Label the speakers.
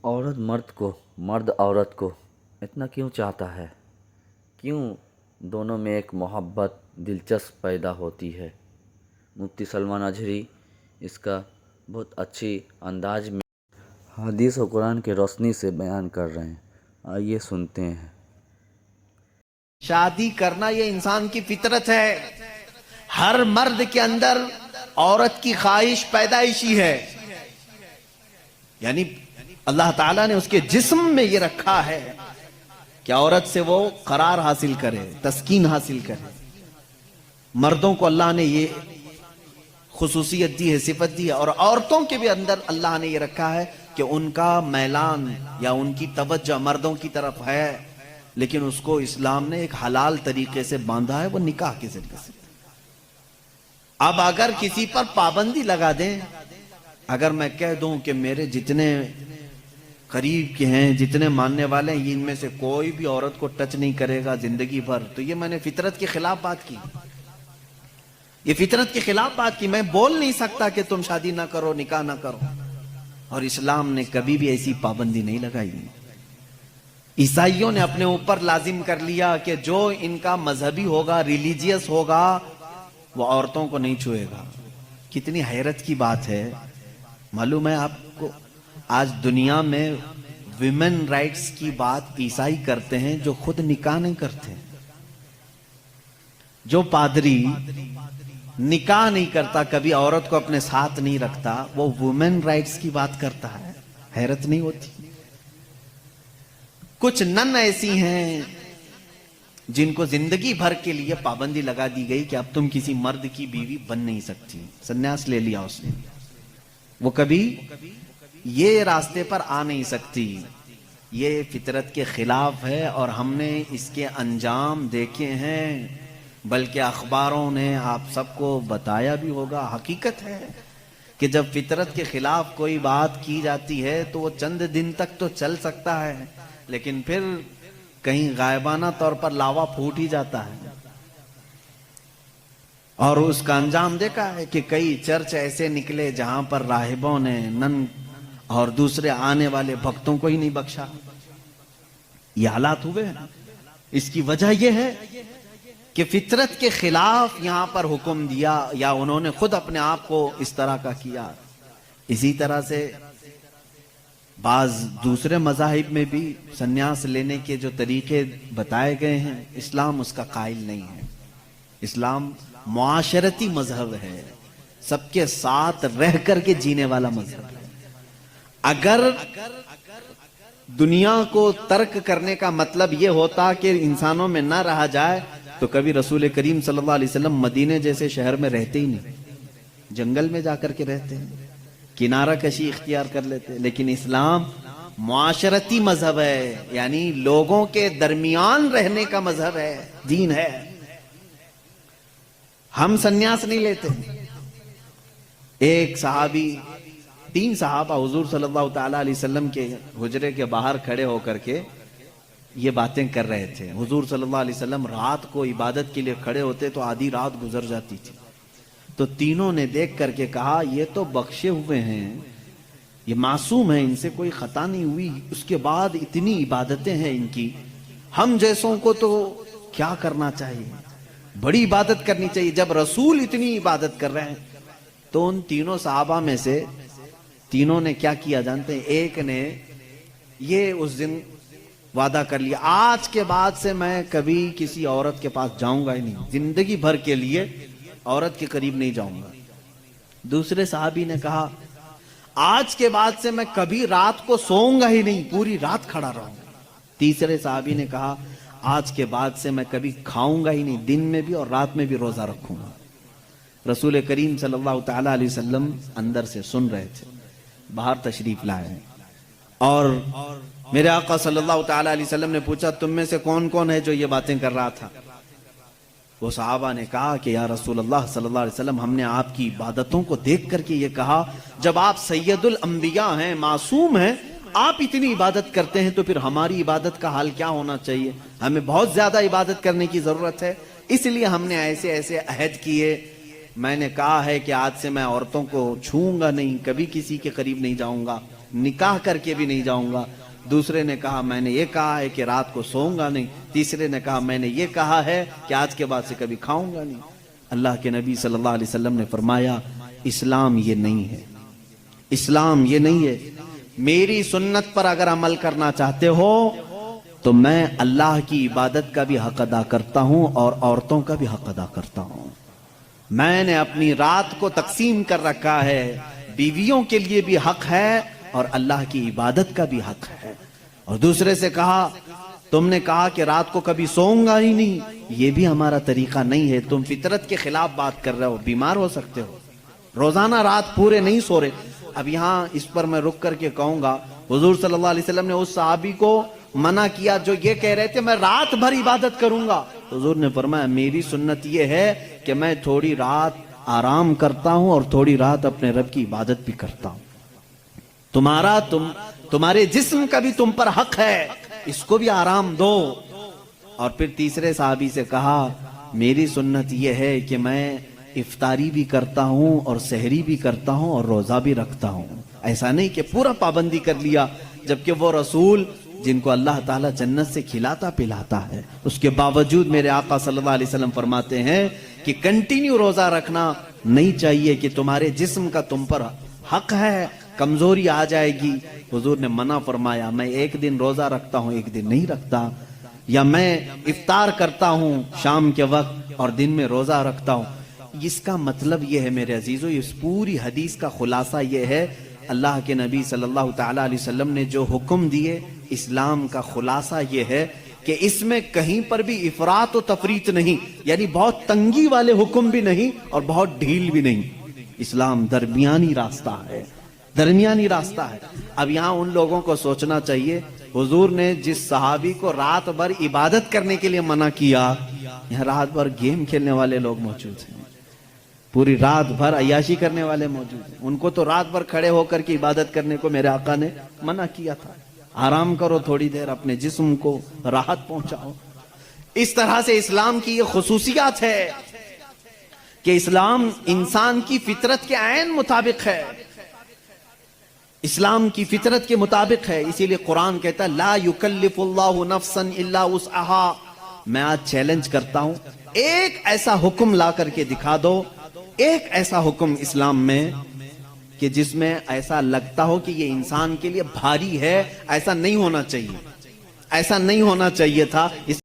Speaker 1: عورت مرد کو، مرد عورت کو اتنا کیوں چاہتا ہے؟ کیوں دونوں میں ایک محبت دلچسپ پیدا ہوتی ہے؟ مفتی سلمان اجہری اس کا بہت اچھی انداز میں حدیث و قرآن کی روشنی سے بیان کر رہے ہیں۔ آئیے سنتے ہیں۔
Speaker 2: شادی کرنا یہ انسان کی فطرت ہے۔ ہر مرد کے اندر عورت کی خواہش پیدائشی ہے، یعنی اللہ تعالیٰ نے اس کے جسم میں یہ رکھا ہے کہ عورت سے وہ قرار حاصل کرے، تسکین حاصل کرے۔ مردوں کو اللہ نے یہ خصوصیت دی ہے، صفت دی ہے، اور عورتوں کے بھی اندر اللہ نے یہ رکھا ہے کہ ان کا میلان یا ان کی توجہ مردوں کی طرف ہے، لیکن اس کو اسلام نے ایک حلال طریقے سے باندھا ہے، وہ نکاح کے ذریعے سے۔ اب اگر کسی پر پابندی لگا دیں، اگر میں کہہ دوں کہ میرے جتنے قریب کے ہیں، جتنے ماننے والے ہیں، ان میں سے کوئی بھی عورت کو ٹچ نہیں کرے گا زندگی بھر، تو یہ میں نے فطرت کے خلاف بات کی، یہ فطرت کے خلاف بات کی۔ میں بول نہیں سکتا کہ تم شادی نہ کرو، نکاح نہ کرو، اور اسلام نے کبھی بھی ایسی پابندی نہیں لگائی۔ عیسائیوں نے اپنے اوپر لازم کر لیا کہ جو ان کا مذہبی ہوگا، ریلیجیس ہوگا، وہ عورتوں کو نہیں چھوئے گا۔ کتنی حیرت کی بات ہے۔ معلوم ہے آپ کو، آج دنیا میں ویمن رائٹس کی بات عیسائی کرتے ہیں جو خود نکاح نہیں کرتے۔ جو پادری نکاح نہیں کرتا، کبھی عورت کو اپنے ساتھ نہیں رکھتا، وہ ویمن رائٹس کی بات کرتا ہے۔ حیرت نہیں ہوتی؟ کچھ نن ایسی ہیں جن کو زندگی بھر کے لیے پابندی لگا دی گئی کہ اب تم کسی مرد کی بیوی بن نہیں سکتی، سنیاس لے لیا اس نے، وہ کبھی یہ راستے پر آ نہیں سکتی۔ یہ فطرت کے خلاف ہے، اور ہم نے اس کے انجام دیکھے ہیں، بلکہ اخباروں نے آپ سب کو بتایا بھی ہوگا۔ حقیقت ہے کہ جب فطرت کے خلاف کوئی بات کی جاتی ہے تو وہ چند دن تک تو چل سکتا ہے، لیکن پھر کہیں غائبانہ طور پر لاوا پھوٹ ہی جاتا ہے۔ اور اس کا انجام دیکھا ہے کہ کئی چرچ ایسے نکلے جہاں پر راہبوں نے نن اور دوسرے آنے والے بھکتوں کو ہی نہیں بخشا۔ یہ حالات ہوئے ہیں۔ اس کی وجہ یہ ہے کہ فطرت کے خلاف یہاں پر حکم دیا، یا انہوں نے خود اپنے آپ کو اس طرح کا کیا۔ اسی طرح سے بعض دوسرے مذاہب میں بھی سنیاس لینے کے جو طریقے بتائے گئے ہیں، اسلام اس کا قائل نہیں ہے۔ اسلام معاشرتی مذہب ہے، سب کے ساتھ رہ کر کے جینے والا مذہب ہے۔ اگر دنیا کو ترک کرنے کا مطلب یہ ہوتا کہ انسانوں میں نہ رہا جائے، تو کبھی رسول کریم صلی اللہ علیہ وسلم مدینے جیسے شہر میں رہتے ہی نہیں، جنگل میں جا کر کے رہتے ہیں، کنارہ کشی اختیار کر لیتے۔ لیکن اسلام معاشرتی مذہب ہے، یعنی لوگوں کے درمیان رہنے کا مذہب ہے، دین ہے۔ ہم سنیاس نہیں لیتے۔ ایک صحابی، 3 صحابہ حضور صلی اللہ تعالی علیہ وسلم کے حجرے کے باہر کھڑے ہو کر کے یہ باتیں کر رہے تھے۔ حضور صلی اللہ علیہ وسلم رات کو عبادت کے لیے کھڑے ہوتے تو آدھی رات گزر جاتی تھی، تو تینوں نے دیکھ کر کے کہا یہ تو بخشے ہوئے ہیں، یہ معصوم ہیں، ان سے کوئی خطا نہیں ہوئی، اس کے بعد اتنی عبادتیں ہیں ان کی، ہم جیسوں کو تو کیا کرنا چاہیے، بڑی عبادت کرنی چاہیے۔ جب رسول اتنی عبادت کر رہے ہیں، تو ان تینوں صحابہ میں سے تینوں نے کیا کیا جانتے ہیں؟ ایک نے یہ اس دن وعدہ کر لیا، آج کے بعد سے میں کبھی کسی عورت کے پاس جاؤں گا ہی نہیں، زندگی بھر کے لیے عورت کے قریب نہیں جاؤں گا۔ دوسرے صحابی نے کہا آج کے بعد سے میں کبھی رات کو سوؤں گا ہی نہیں، پوری رات کھڑا رہوں گا۔ تیسرے صحابی نے کہا آج کے بعد سے میں کبھی کھاؤں گا ہی نہیں، دن میں بھی اور رات میں بھی روزہ رکھوں گا۔ رسول کریم صلی اللہ تعالی علیہ وسلم اندر سے سن رہے تھے، باہر تشریف لائے ہیں، اور میرے آقا صلی اللہ تعالی علیہ وسلم نے پوچھا تم میں سے کون کون ہے جو یہ باتیں کر رہا تھا؟ وہ صحابہ نے کہا کہ یا رسول اللہ صلی اللہ علیہ وسلم، ہم نے آپ کی عبادتوں کو دیکھ کر کے یہ کہا، جب آپ سید الانبیاء ہیں، معصوم ہیں، آپ اتنی عبادت کرتے ہیں، تو پھر ہماری عبادت کا حال کیا ہونا چاہیے؟ ہمیں بہت زیادہ عبادت کرنے کی ضرورت ہے، اس لیے ہم نے ایسے ایسے عہد کیے۔ میں نے کہا ہے کہ آج سے میں عورتوں کو چھوؤں گا نہیں، کبھی کسی کے قریب نہیں جاؤں گا۔ نکاح کر کے بھی نہیں جاؤں گا. دوسرے نے کہا میں نے یہ کہا ہے کہ رات کو سوؤں گا نہیں. تیسرے نے کہا میں نے یہ کہا ہے کہ آج کے بعد سے کبھی کھاؤں گا نہیں. اللہ کے نبی صلی اللہ علیہ وسلم نے فرمایا اسلام یہ نہیں ہے, اسلام یہ نہیں ہے. میری سنت پر اگر عمل کرنا چاہتے ہو تو میں اللہ کی عبادت کا بھی حق ادا کرتا ہوں اور عورتوں کا بھی حق ادا کرتا ہوں. میں نے اپنی رات کو تقسیم کر رکھا ہے, بیویوں کے لیے بھی حق ہے اور اللہ کی عبادت کا بھی حق ہے. اور دوسرے سے کہا تم نے کہا کہ رات کو کبھی سوؤں گا ہی نہیں, یہ بھی ہمارا طریقہ نہیں ہے, تم فطرت کے خلاف بات کر رہے ہو, بیمار ہو سکتے ہو, روزانہ رات پورے نہیں سو رہے. اب یہاں اس پر میں رک کر کے کہوں گا حضور صلی اللہ علیہ وسلم نے اس صحابی کو منع کیا جو یہ کہہ رہے تھے میں رات بھر عبادت کروں گا. حضور نے فرمایا میری سنت یہ ہے کہ میں تھوڑی رات آرام کرتا ہوں اور تھوڑی رات اپنے رب کی عبادت بھی کرتا ہوں. تمہارے جسم کا بھی تم پر حق ہے, اس کو بھی آرام دو. اور پھر تیسرے صحابی سے کہا میری سنت یہ ہے کہ میں افطاری بھی کرتا ہوں اور سحری بھی کرتا ہوں اور روزہ بھی رکھتا ہوں. ایسا نہیں کہ پورا پابندی کر لیا, جبکہ وہ رسول جن کو اللہ تعالیٰ جنت سے کھلاتا پلاتا ہے, اس کے باوجود میرے آقا صلی اللہ علیہ وسلم فرماتے ہیں کہ کنٹینیو روزہ رکھنا نہیں چاہیے, کہ تمہارے جسم کا تم پر حق ہے, کمزوری آ جائے گی. حضور نے منع فرمایا میں ایک دن روزہ رکھتا ہوں ایک دن نہیں رکھتا, یا میں افطار کرتا ہوں شام کے وقت اور دن میں روزہ رکھتا ہوں. اس کا مطلب یہ ہے میرے عزیزو, اس پوری حدیث کا خلاصہ یہ ہے اللہ کے نبی صلی اللہ تعالی علیہ وسلم نے جو حکم دیے, اسلام کا خلاصہ یہ ہے کہ اس میں کہیں پر بھی افراط و تفریط نہیں, یعنی بہت تنگی والے حکم بھی نہیں اور بہت ڈھیل بھی نہیں. اسلام درمیانی راستہ ہے, درمیانی راستہ ہے. اب یہاں ان لوگوں کو سوچنا چاہیے حضور نے جس صحابی کو رات بھر عبادت کرنے کے لیے منع کیا, یہاں رات بھر گیم کھیلنے والے لوگ موجود ہیں, پوری رات بھر عیاشی کرنے والے موجود ہیں. ان کو تو رات بھر کھڑے ہو کر کے عبادت کرنے کو میرے آقا نے منع کیا تھا. آرام کرو تھوڑی دیر, اپنے جسم کو راحت پہنچاؤ. اس طرح سے اسلام کی یہ خصوصیات ہے کہ اسلام انسان کی فطرت کے عین مطابق ہے, اسلام کی فطرت کے مطابق ہے. اسی لیے قرآن کہتا ہے لا یکلف اللہ نفسا الا وسعہا. میں آج چیلنج کرتا ہوں, ایک ایسا حکم لا کر کے دکھا دو, ایک ایسا حکم اسلام میں کہ جس میں ایسا لگتا ہو کہ یہ انسان کے لیے بھاری ہے. ایسا نہیں ہونا چاہیے, ایسا نہیں ہونا چاہیے تھا.